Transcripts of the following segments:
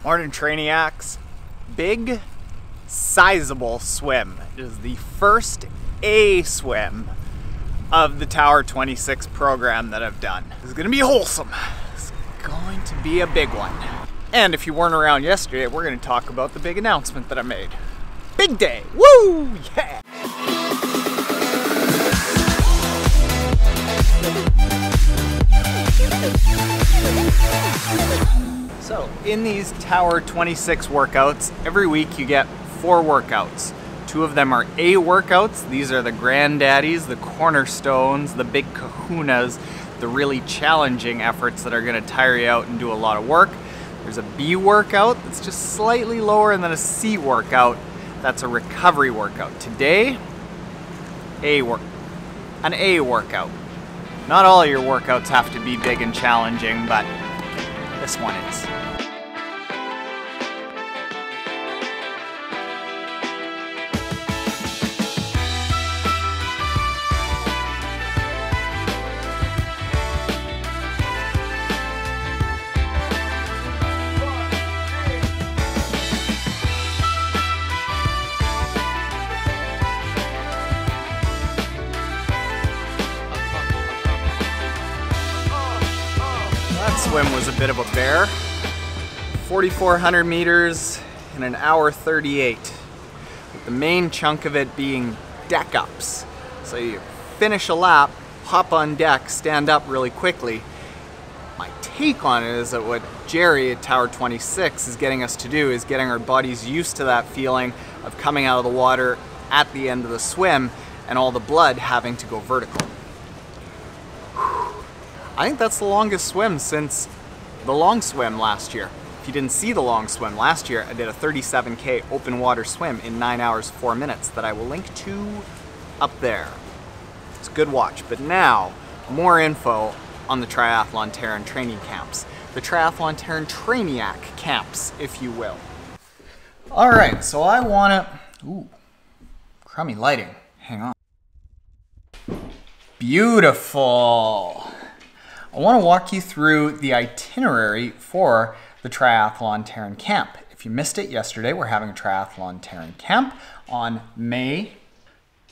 Morning, Trainiacs. Big, sizable swim. It is the first A swim of the Tower 26 program that I've done. It's gonna be wholesome. It's going to be a big one. And if you weren't around yesterday, we're gonna talk about the big announcement that I made. Big day, woo, yeah! So in these Tower 26 workouts, every week you get 4 workouts. 2 of them are A workouts. These are the granddaddies, the cornerstones, the big kahunas, the really challenging efforts that are gonna tire you out and do a lot of work. There's a B workout that's just slightly lower, and then a C workout that's a recovery workout. Today, an A workout. Not all your workouts have to be big and challenging, but this one is. That swim was a bit of a bear. 4,400 meters in an hour 38. With the main chunk of it being deck ups. So you finish a lap, hop on deck, stand up really quickly. My take on it is that what Jerry at Tower 26 is getting us to do is getting our bodies used to that feeling of coming out of the water at the end of the swim and all the blood having to go vertical. I think that's the longest swim since the long swim last year. If you didn't see the long swim last year, I did a 37K open water swim in 9 hours, 4 minutes that I will link to up there. It's a good watch. But now, more info on the Triathlon Taren training camps. The Triathlon Taren Trainiac camps, if you will. All right, so I wanna, ooh, crummy lighting, hang on. Beautiful. I want to walk you through the itinerary for the Triathlon Taren camp. If you missed it yesterday, we're having a Triathlon Taren camp on May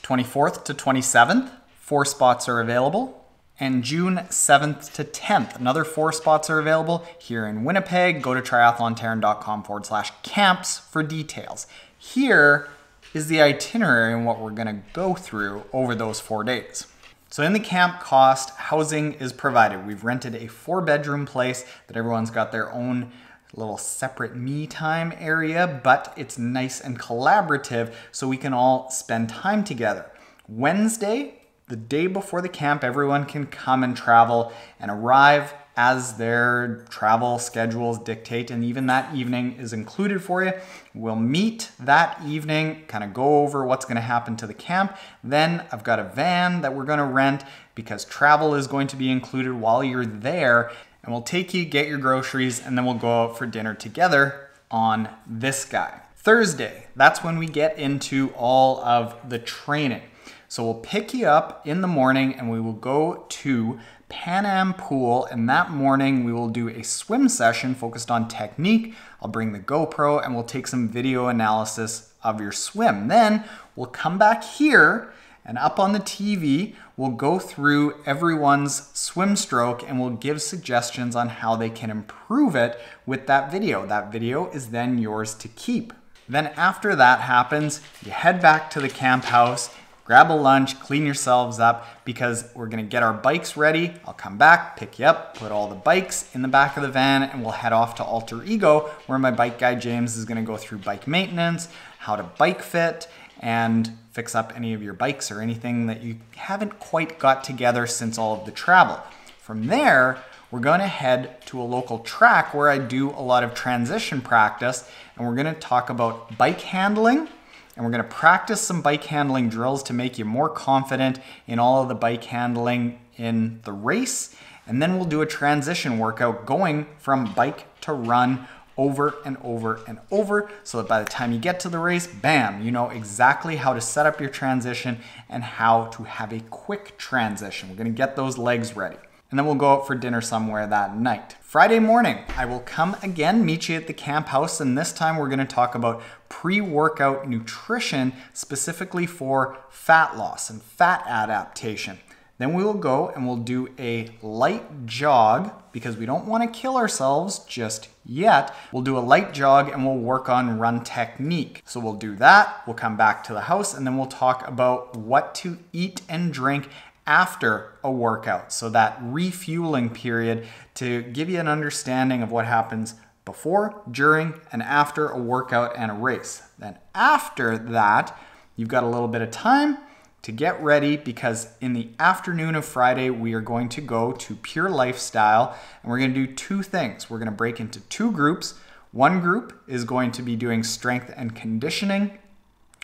24th to 27th. 4 spots are available. And June 7th to 10th, another 4 spots are available here in Winnipeg. Go to triathlontaren.com/camps for details. Here is the itinerary and what we're going to go through over those 4 days. So in the camp cost, housing is provided. We've rented a 4-bedroom place that everyone's got their own little separate me time area, but it's nice and collaborative so we can all spend time together. Wednesday, the day before the camp, everyone can come and travel and arrive as their travel schedules dictate, and even that evening is included for you. We'll meet that evening, kind of go over what's going to happen to the camp. Then I've got a van that we're going to rent because travel is going to be included while you're there, and we'll take you, get your groceries, and then we'll go out for dinner together on this guy. Thursday, that's when we get into all of the training. So we'll pick you up in the morning and we will go to Pan Am Pool, and that morning we will do a swim session focused on technique. I'll bring the GoPro and we'll take some video analysis of your swim. Then we'll come back here and up on the TV, we'll go through everyone's swim stroke and we'll give suggestions on how they can improve it with that video. That video is then yours to keep. Then after that happens, you head back to the camp house, grab a lunch, clean yourselves up because we're gonna get our bikes ready. I'll come back, pick you up, put all the bikes in the back of the van, and we'll head off to Alter Ego where my bike guy James is gonna go through bike maintenance, how to bike fit, and fix up any of your bikes or anything that you haven't quite got together since all of the travel. From there, we're gonna head to a local track where I do a lot of transition practice, and we're gonna talk about bike handling. And we're gonna practice some bike handling drills to make you more confident in all of the bike handling in the race. And then we'll do a transition workout going from bike to run over and over and over so that by the time you get to the race, bam, you know exactly how to set up your transition and how to have a quick transition. We're gonna get those legs ready. and then we'll go out for dinner somewhere that night. Friday morning, I will come again, meet you at the camp house, and this time we're gonna talk about pre-workout nutrition, specifically for fat loss and fat adaptation. Then we will go and we'll do a light jog because we don't want to kill ourselves just yet. We'll do a light jog and we'll work on run technique. So we'll do that, we'll come back to the house, and then we'll talk about what to eat and drink after a workout. So that refueling period to give you an understanding of what happens before, during, and after a workout and a race. Then after that, you've got a little bit of time to get ready because in the afternoon of Friday, we are going to go to Pure Lifestyle and we're going to do two things. We're going to break into two groups. One group is going to be doing strength and conditioning,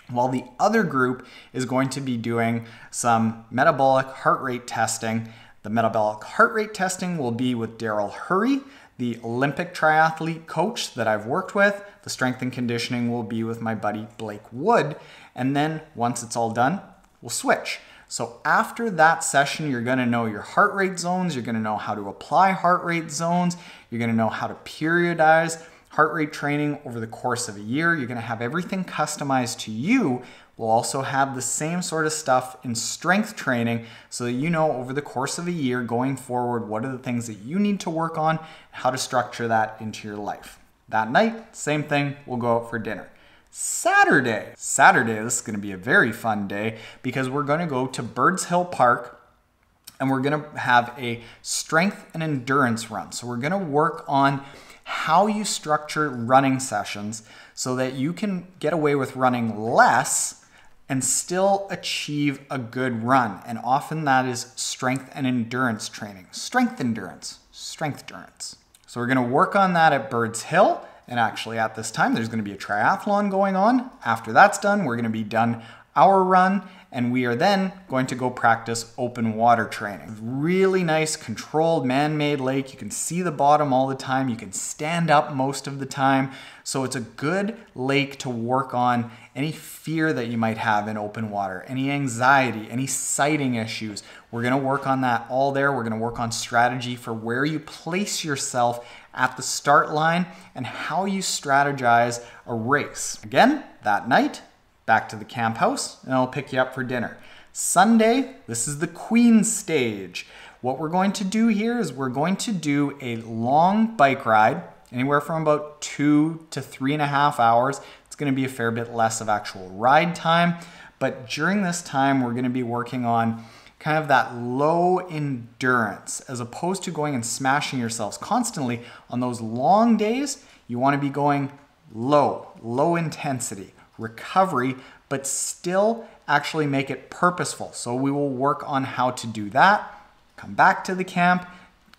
while the other group is going to be doing some metabolic heart rate testing. The metabolic heart rate testing will be with Daryl Hurry, the Olympic triathlete coach that I've worked with. The strength and conditioning will be with my buddy Blake Wood. And then once it's all done, we'll switch. So after that session, you're gonna know your heart rate zones, you're gonna know how to apply heart rate zones, you're gonna know how to periodize heart rate training over the course of a year. You're gonna have everything customized to you. We'll also have the same sort of stuff in strength training so that you know over the course of a year going forward, what are the things that you need to work on, how to structure that into your life. That night, same thing, we'll go out for dinner. Saturday, this is going to be a very fun day because we're going to go to Birds Hill Park and we're going to have a strength and endurance run. So we're going to work on how you structure running sessions so that you can get away with running less and still achieve a good run. And often that is strength and endurance training. Strength endurance. So we're going to work on that at Birds Hill. And actually at this time, there's going to be a triathlon going on. After that's done, we're going to be done our run, and we are then going to go practice open water training. Really nice, controlled, man-made lake. You can see the bottom all the time. You can stand up most of the time. So it's a good lake to work on any fear that you might have in open water, any anxiety, any sighting issues. We're going to work on that all there. We're going to work on strategy for where you place yourself at the start line and how you strategize a race. Again, that night, back to the camp house, and I'll pick you up for dinner. Sunday, this is the Queen stage. What we're going to do here is we're going to do a long bike ride, anywhere from about 2 to 3.5 hours. It's going to be a fair bit less of actual ride time, but during this time, we're going to be working on kind of that low endurance as opposed to going and smashing yourselves constantly. On those long days, you want to be going low intensity, recovery, but still actually make it purposeful. So we will work on how to do that. Come back to the camp,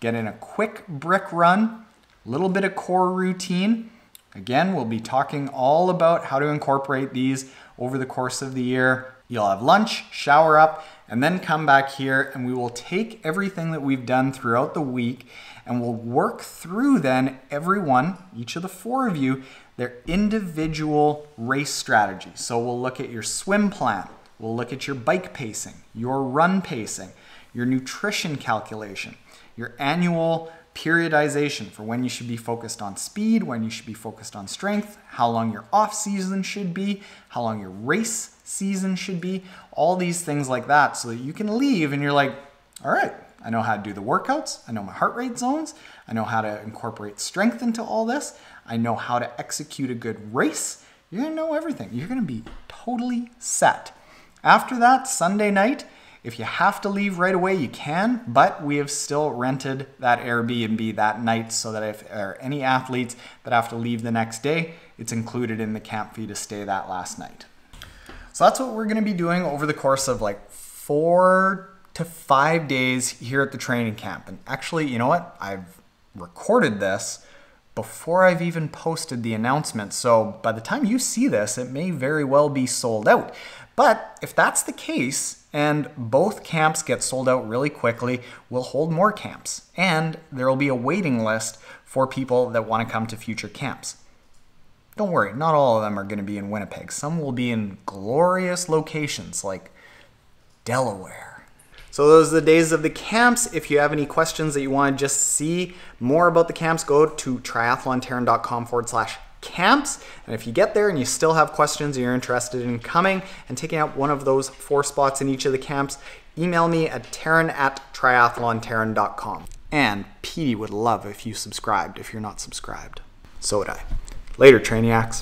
get in a quick brick run, a little bit of core routine. Again, we'll be talking all about how to incorporate these over the course of the year. You'll have lunch, shower up, and then come back here and we will take everything that we've done throughout the week and we'll work through then everyone, each of the 4 of you, their individual race strategy. So we'll look at your swim plan, we'll look at your bike pacing, your run pacing, your nutrition calculation, your annual periodization for when you should be focused on speed, when you should be focused on strength, how long your off season should be, how long your race season should be, all these things like that so that you can leave and you're like, all right, I know how to do the workouts, I know my heart rate zones, I know how to incorporate strength into all this, I know how to execute a good race. You're gonna know everything. You're gonna be totally set. After that, Sunday night, if you have to leave right away, you can, but we have still rented that Airbnb that night so that if there are any athletes that have to leave the next day, it's included in the camp fee to stay that last night. So that's what we're gonna be doing over the course of like 4 to 5 days here at the training camp. And actually, you know what? I've recorded this before I've even posted the announcement. So by the time you see this, it may very well be sold out. But if that's the case and both camps get sold out really quickly, we'll hold more camps. And there will be a waiting list for people that want to come to future camps. Don't worry, not all of them are going to be in Winnipeg. Some will be in glorious locations like Delaware. So those are the days of the camps. If you have any questions that you want to just see more about the camps, go to triathlontaren.com/camps. And if you get there and you still have questions and you're interested in coming and taking out one of those 4 spots in each of the camps, email me at Taren@triathlontaren.com. And Petey would love if you subscribed if you're not subscribed. So would I. Later, Trainiacs.